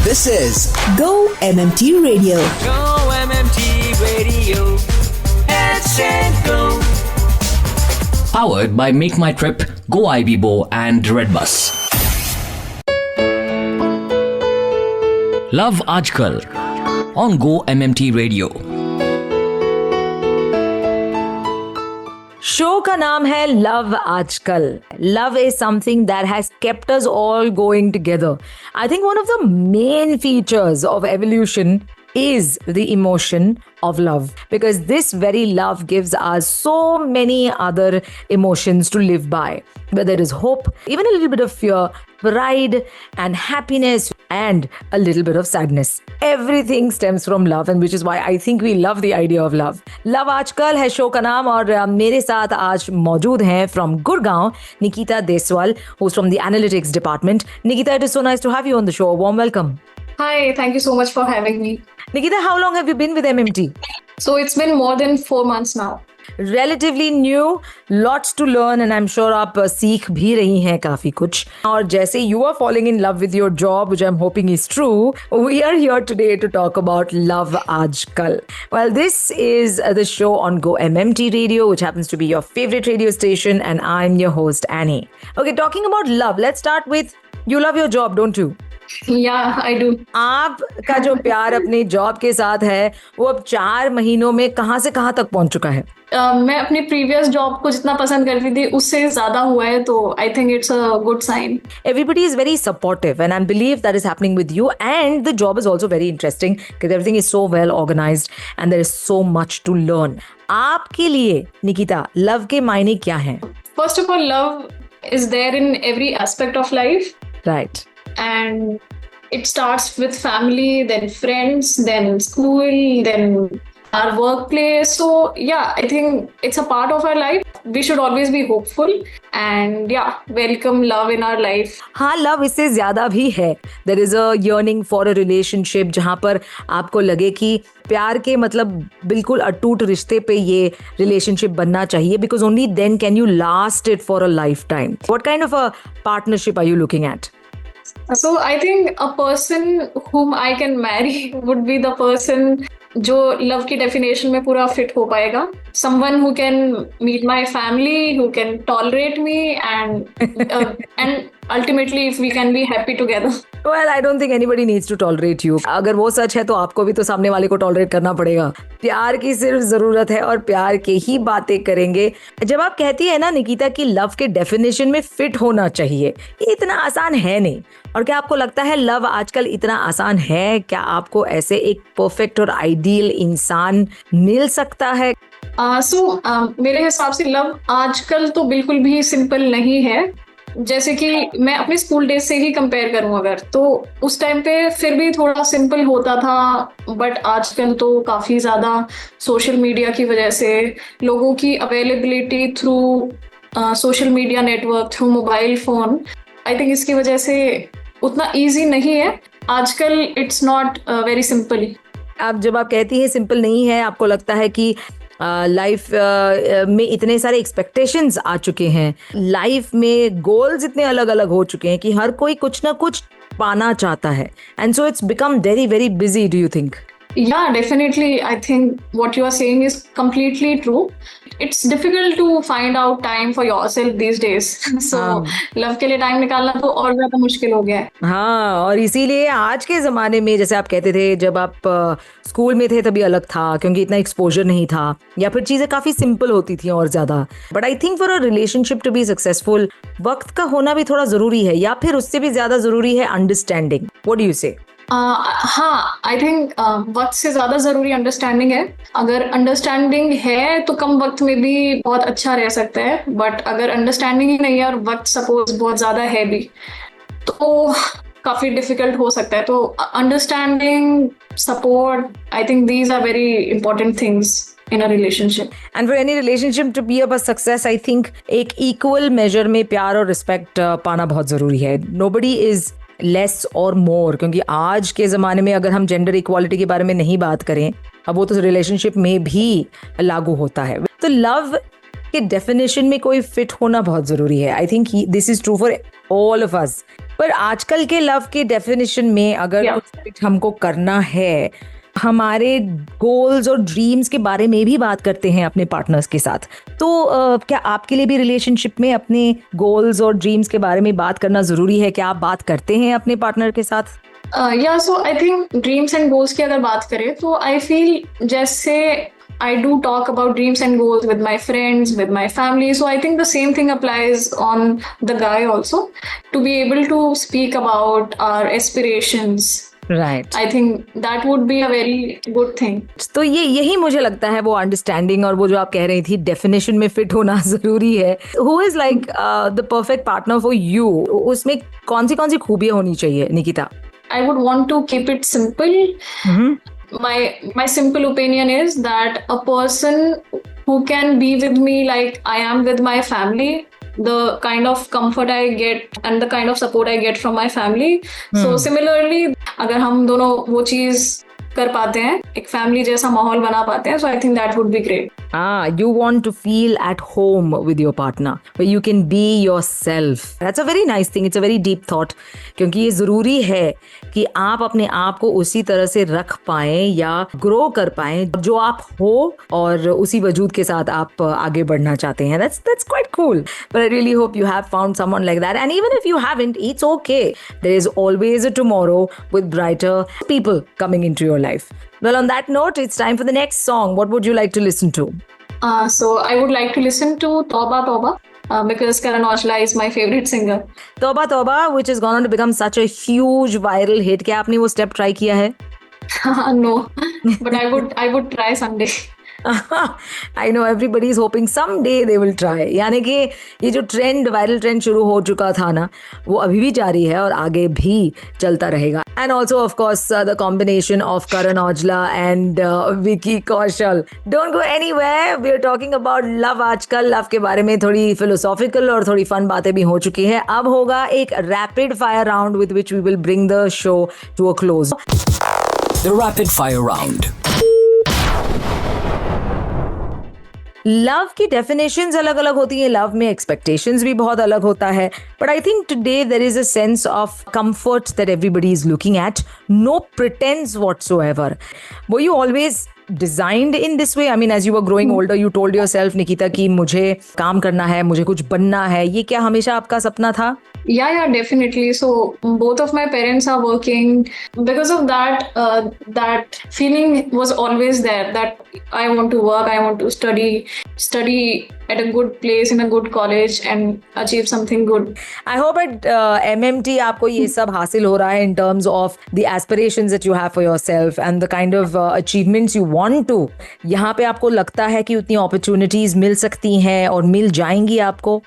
This is Go MMT Radio. Go MMT Radio. Let's go. Powered by Make My Trip, Go IBBO and Redbus. Love आजकल on Go MMT Radio. Show का नाम है love आजकल. Love is something that has kept us all going together. I think one of the main features of evolution is the emotion of love, because this very love gives us so many other emotions to live by, whether it is hope, even a little bit of fear, pride and happiness, and a little bit of sadness. Everything stems from love, and which is why I think we love the idea of love. Love आजकल है show का नाम, और मेरे साथ आज मौजूद हैं from Gurgaon Nikita Deswal, who's from the analytics department. Nikita, it is so nice to have you on the show. A warm welcome. Hi, thank you so much for having me. Nikita, how long have you been with MMT? So it's been more than 4 months now. Relatively new, lots to learn, and I'm sure आप सीख भी रही हैं काफी कुछ. और जैसे you are falling in love with your job, which I'm hoping is true, we are here today to talk about love आजकल. Well, this is the show on Go MMT Radio, which happens to be your favorite radio station, and I'm your host Annie. Okay, talking about love, let's start with you love your job, don't you? Yeah, I do. आपका जो प्यार अपनी job के साथ है वो अब 4 महीनों में कहाँ से कहाँ तक पहुंच चुका है? मैं अपनी प्रीवियस जॉब को जितना पसंद करती थी उससे ज्यादा हुआ है, तो I think it's a good sign. Everybody is very supportive, and I believe that is happening with you, and the job is also very interesting because everything is so well organized and there is so much to learn. आपके लिए Nikita love के मायने क्या हैं? First of all, love is there in every aspect of life. Right. And it starts with family, then friends, then school, then our workplace. So yeah, I think it's a part of our life. We should always be hopeful and yeah, welcome love in our life. हाँ, love इससे ज्यादा भी है. There is a yearning for a relationship जहाँ पर आपको लगे कि प्यार के मतलब बिल्कुल अटूट रिश्ते पे ये रिलेशनशिप बनना चाहिए, because only then can you last it for a lifetime. What kind of a partnership are you looking at? So I think a person whom I can marry would be the person जो love की definition में पूरा fit हो पाएगा. Someone who can meet my family, who can tolerate me, and ultimately if we can be happy together. Well, I don't think anybody needs to tolerate you. अगर वो सच है तो आपको भी तो सामने वाले को टॉलरेट करना पड़ेगा. प्यार की सिर्फ जरूरत है और प्यार के ही बातें करेंगे. जब आप कहती है ना निकिता कि लव के डेफिनेशन में फिट होना चाहिए, ये इतना आसान है नहीं. और क्या आपको लगता है लव आजकल इतना आसान है? क्या आपको ऐसे एक परफेक्ट और आइडियल इंसान मिल सकता है? मेरे हिसाब से लव आजकल तो बिल्कुल भी सिंपल नहीं है. जैसे कि मैं अपने स्कूल डेज से ही कंपेयर करूं अगर, तो उस टाइम पे फिर भी थोड़ा सिंपल होता था, बट आजकल तो काफ़ी ज़्यादा सोशल मीडिया की वजह से लोगों की availability through social media network, through mobile phone, I think इसकी वजह से उतना ईजी नहीं है आजकल. It's not very simple. अब जब आप कहती हैं सिंपल नहीं है, आपको लगता है कि लाइफ में इतने सारे एक्सपेक्टेशंस आ चुके हैं, लाइफ में गोल्स इतने अलग अलग हो चुके हैं कि हर कोई कुछ ना कुछ पाना चाहता है, and so it's become very very busy. Do you think? Yeah, definitely. I think what you are saying is completely true. It's difficult to find out time for yourself these days. So, love के लिए time निकालना तो और ज़्यादा मुश्किल हो गया है. हाँ, और इसीलिए आज के ज़माने में, जैसे आप कहते थे जब आप स्कूल में थे तभी अलग था क्योंकि इतना एक्सपोजर नहीं था, या फिर चीज़ें काफ़ी सिंपल होती थी और ज़्यादा. But I think for a relationship to be successful वक्त का होना भी थोड़ा ज़रूरी है, या फिर उससे भी ज़्यादा ज़रूरी है अंडरस्टैंडिंग. व्हाट डू यू से? हाँ, आई थिंक वक्त से ज्यादा जरूरी अंडरस्टैंडिंग है. अगर अंडरस्टैंडिंग है तो कम वक्त में भी बहुत अच्छा रह सकता है, बट अगर अंडरस्टैंडिंग ही नहीं है और वक्त सपोज बहुत ज्यादा है भी, तो काफी डिफिकल्ट हो सकता है. तो understanding, support, I think these are very important things in a relationship. And for any relationship to be a success, I think एक equal measure में प्यार और respect पाना बहुत जरूरी है. Nobody is less or more, क्योंकि आज के ज़माने में अगर हम जेंडर इक्वालिटी के बारे में नहीं बात करें, अब वो तो रिलेशनशिप में भी लागू होता है. तो लव के डेफिनेशन में कोई फिट होना बहुत ज़रूरी है. I think this is true for all of us. पर आजकल के लव के डेफिनेशन में अगर Yeah. कुछ हमको करना है, हमारे गोल्स और ड्रीम्स के बारे में भी बात करते हैं अपने पार्टनर्स के साथ, तो क्या आपके लिए भी रिलेशनशिप में अपने गोल्स और ड्रीम्स के बारे में बात करना जरूरी है? क्या आप बात करते हैं अपने पार्टनर के साथ? या so I think dreams and goals की अगर बात करें तो आई फील जैसे I do talk about dreams and goals with my friends, with my family. So I think the same thing applies on the guy also. To be able to speak about our aspirations, right. I think that would be a very good thing. तो यही मुझे लगता है वो understanding और वो जो आप कह रही थी डेफिनेशन में फिट होना जरूरी है। Who is like the perfect partner for you? उसमें कौन सी खूबियां होनी चाहिए Nikita? I would want to keep it simple. My simple opinion is that a person who can be with me like I am with my family, the kind of comfort I get and the kind of support I get from my family. So similarly, अगर हम दोनों वो चीज कर पाते हैं, एक family जैसा माहौल बना पाते हैं, so I think that would be great. You want to feel at home with your partner, where you can be yourself. That's a very nice thing. It's a very deep thought. क्योंकि ये ज़रूरी है कि आप अपने आप को उसी तरह से रख पाएं या ग्रो कर पाएं जो आप हो और उसी वजूद के साथ आप आगे बढ़ना चाहते हैं. That's quite cool. But I really hope you have found someone like that. And even if you haven't, it's okay. There is always a tomorrow with brighter people coming into your life. Well, on that note, it's time for the next song. What would you like to listen to? So I would like to listen to Tauba Tauba because Karan Aujla is my favorite singer. Tauba Tauba, which has gone on to become such a huge viral hit. क्या आपने वो step try किया है? No, but I would try someday. I know everybody is hoping someday they will try. यानी कि ये जो trend, viral trend शुरू हो चुका था ना, वो अभी भी जारी है और आगे भी चलता रहेगा. And also, of course, the combination of Karan Aujla and Vicky Kaushal. Don't go anywhere. We are talking about love आजकल. लव के बारे में थोड़ी philosophical और थोड़ी fun बातें भी हो चुकी हैं. अब होगा एक rapid fire round with which we will bring the show to a close. The rapid fire round. Love की डेफिनेशंस अलग अलग होती हैं, लव में एक्सपेक्टेशंस भी बहुत अलग होता है. But I think today there is a sense of comfort that everybody is looking at, no pretence whatsoever. Were you always designed in this way? I mean, as you were growing older, you told yourself, Nikita, कि मुझे काम करना है, मुझे कुछ बनना है. ये क्या हमेशा आपका सपना था? Yeah, definitely. So both of my parents are working. Because of that, that feeling was always there that I want to work, I want to study at a good place in a good college and achieve something good. I hope at MMT आपको ये सब हासिल हो रहा है in terms of the aspirations that you have for yourself and the kind of achievements you want to. यहाँ पे आपको लगता है कि उतनी opportunities मिल सकती हैं और मिल जाएंगी आपको?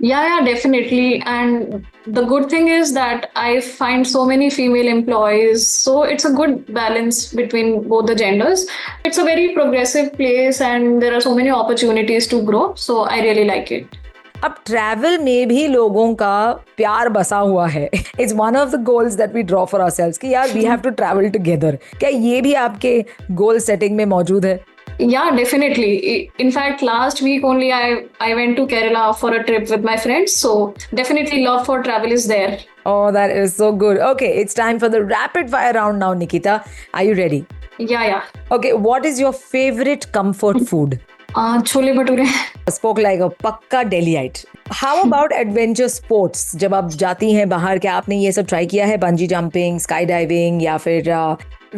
Yeah, definitely. And the good thing is that I find so many female employees. So it's a good balance between both the genders. It's a very progressive place and there are so many opportunities to grow. So I really like it. अब travel में भी लोगों का प्यार बसा हुआ है. It's one of the goals that we draw for ourselves कि यार we have to travel together. क्या ये भी आपके गोल सेटिंग में मौजूद है? Yeah, definitely. In fact, last week only I went to Kerala for a trip with my friends. So definitely love for travel is there. Oh, that is so good. Okay, it's time for the rapid fire round now, Nikita. Are you ready? Yeah. Okay, what is your favorite comfort food? Chole bhature. Spoke like a पक्का Delhiite. How about adventure sports? जब आप जाती हैं बाहर, क्या आपने ये सब ट्राई किया है? बंजी जंपिंग, स्काई डाइविंग या फिर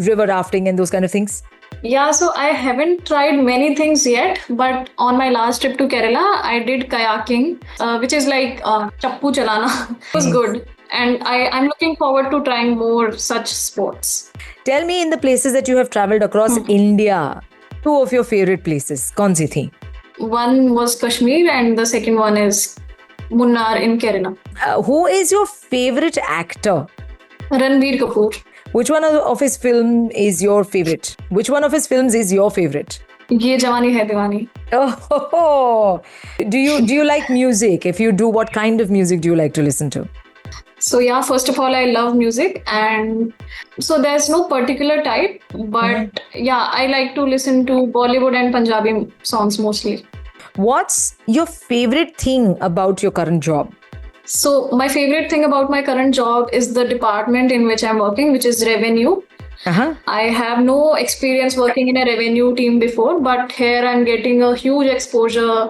river rafting and those kind of things? Yeah, so I haven't tried many things yet, but on my last trip to Kerala, I did kayaking, which is like chappu chalana. It was good. And I'm looking forward to trying more such sports. Tell me, in the places that you have traveled across India, two of your favorite places, kaun si thi? One was Kashmir and the second one is Munnar in Kerala. Who is your favorite actor? Ranbir Kapoor. Which one of his film is your favorite? Which one of his films is your favorite? Ye Jawani Hai Diwani. Oh, do you like music? If you do, what kind of music do you like to listen to? So yeah, first of all, I love music, and so there's no particular type, but yeah, I like to listen to Bollywood and Punjabi songs mostly. What's your favorite thing about your current job? So my favorite thing about my current job is the department in which I'm working, which is revenue. I have no experience working in a revenue team before, but here I'm getting a huge exposure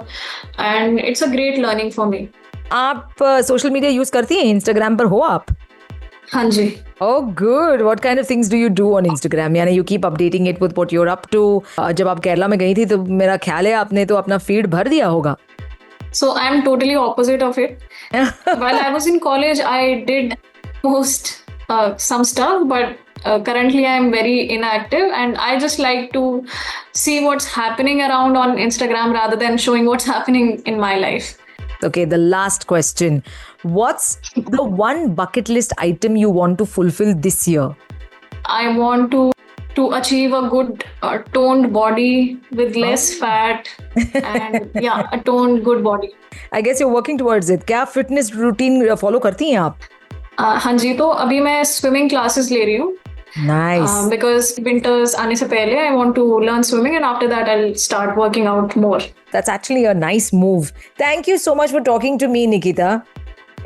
and it's a great learning for me. आप social media use करती हैं? Instagram पर हो आप? हाँ जी. Oh good. What kind of things do you do on Instagram? यानी you keep updating it with what you're up to. जब आप केरला में गई थी तो मेरा ख्याल है आपने तो अपना फीड भर दिया होगा. So I'm totally opposite of it. While I was in college, I did post some stuff, but currently I'm very inactive and I just like to see what's happening around on Instagram rather than showing what's happening in my life. Okay, the last question. What's the one bucket list item you want to fulfill this year? I want to achieve a good toned body with less fat and a toned good body. I guess you're working towards it. क्या fitness routine follow करती हैं आप? हाँ जी, तो अभी मैं swimming classes ले रही हूँ. Nice. Because winters आने से पहले I want to learn swimming and after that I'll start working out more. That's actually a nice move. Thank you so much for talking to me, Nikita.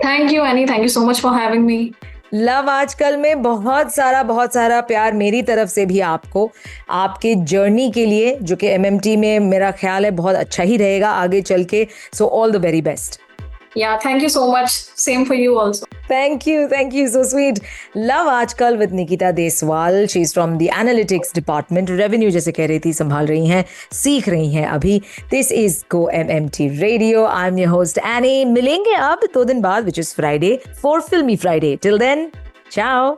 Thank you, Annie. Thank you so much for having me. Love आजकल में बहुत सारा प्यार मेरी तरफ से भी आपको, आपके जर्नी के लिए जो कि MMT में मेरा ख्याल है बहुत अच्छा ही रहेगा आगे चल के. So all the very best. Yeah, thank you so much. Same for you also. Thank you. So sweet. Love आजकल with Nikita Deswal. She's from the analytics department. Revenue जैसे कह रही थी संभाल रही हैं, सीख रही हैं अभी. This is Go MMT Radio. I'm your host Annie. मिलेंगे अब 2 दिन बाद, which is Friday, for Filmy Friday. Till then, ciao.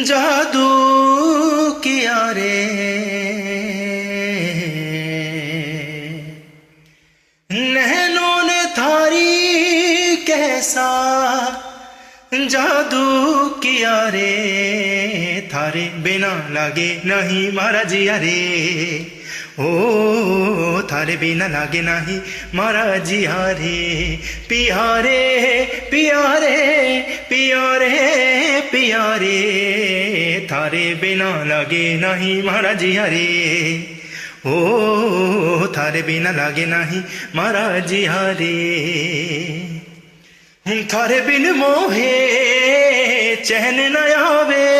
जादू किया रे, नैनों ने थारी कैसा जादू किया रे, थारे बिना लागे नहीं मारा जिया रे, ओ थारे बिना लागे नहीं मारा जिया रे, पिया रे पिया रे पिया रे पिया रे, थारे बिना लागे नहीं मारा जिया रे, ओ थारे बिना लागे नहीं मारा जिया रे, थारे बिन मोहे चैन न आवे,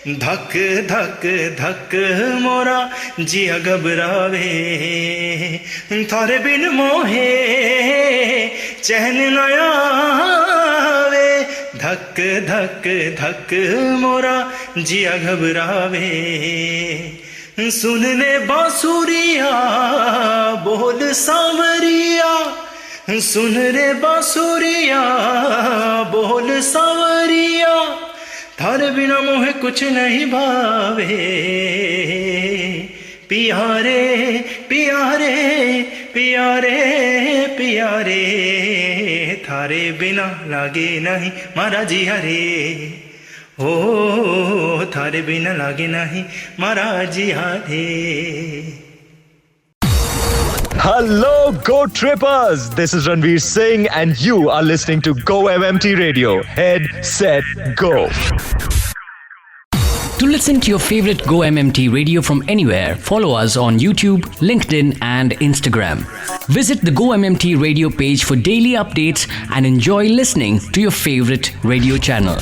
धक धक धक मोरा जिया घबरावे, थारे बिन मोहे चैन न आवे, धक धक धक मोरा जिया घबरावे, सुनने बांसुरिया बोल सांवरिया, सुन रे बांसुरिया बोल सांवरिया, थारे बिना मोहे कुछ नहीं भावे, पिया रे पिया रे पिया रे पिया रे, थारे बिना लागे नहीं मारा जिया रे, ओ थारे बिना लागे नहीं मारा जिया रे. Hello, Go Trippers! This is Ranveer Singh and you are listening to Go MMT Radio. Head, set, go. To listen to your favorite Go MMT Radio from anywhere, follow us on YouTube, LinkedIn and Instagram. Visit the Go MMT Radio page for daily updates and enjoy listening to your favorite radio channel.